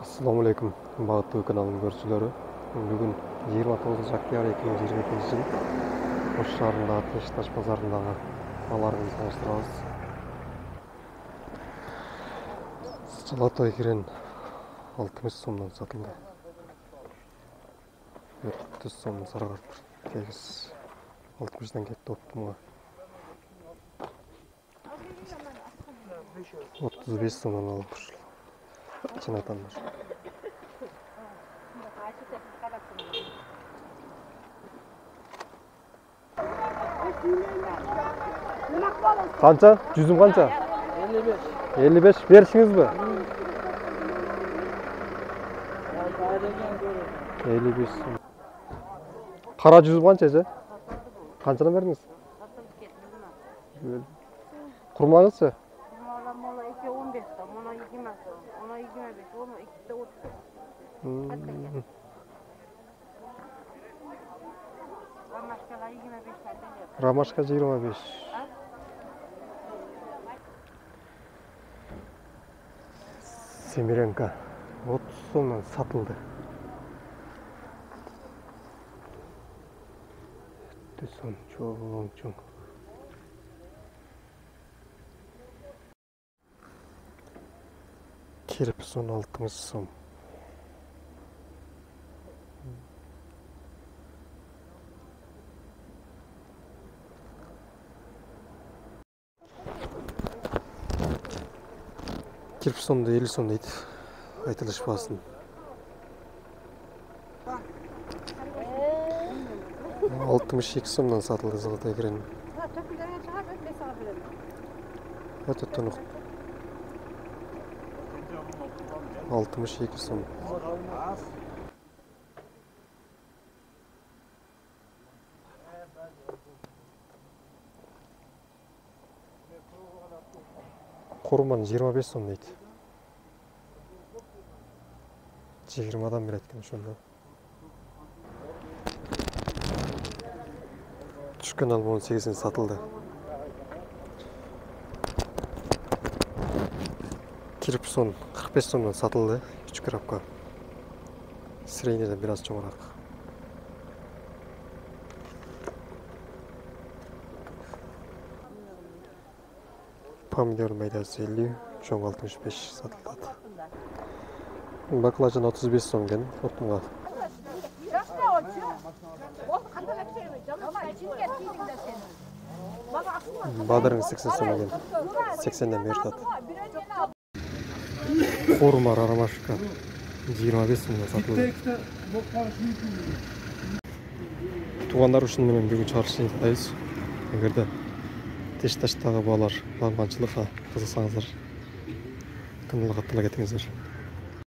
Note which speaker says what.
Speaker 1: Assalamu alaikum, бағыттуу каналдын көрүүчүлөрү. Бүгүн 29 октябрь 2022 жыл Ош шаарындагы Тынч базарындагы маларыбызды салыштырабыз. Золотой кирен 60 сомдон сатылды. 400 сомдон сары карт. Тегиз 60дан кетти оптумга. 35 сомдон алып ушул. Чын айтамын. Қанша? Жүзім қанша?
Speaker 2: 55.
Speaker 1: 55 берішіңіз бі? 55 сом. Қара жүзім қанша же? Қаншадан бердіңіз? Құрмаңыз ше?
Speaker 2: Mola 2.15 da, mola 20 da, ona 25, ona 2.30. Ромашкаға 25 теңге.
Speaker 1: Ромашка 25. Семеренка 30 сомнан сатылды. Түсөн чоң. Kirpis 16 сом. Kirpis 50 сом дейді. Айтылыш басын. 62 сомнан сатылды золотой кирен. Өтө тонук. 62 сом. Құрман 25 сом дейді. 20-дан береді екен шонда. Түшкен алып 18-ін сатылды. Kirpis 45 сомдан сатылды. Küçük коробка. Среднийден biraz çoğurak. Pomidor maydası 50, çoğun 65 satıldı. Baklajан 35 сом ген, отмуга. Бадырың 80 сом ген. 80-ден бері сатты. Құрмар ромашка 25 сомдан сатылды. Туғандар үшін менен бүгін чаршы айтайыз. Егерде Тынч балалар бағбаншылыққа қызықсаңыздар, каналға аттала кетіңіздер.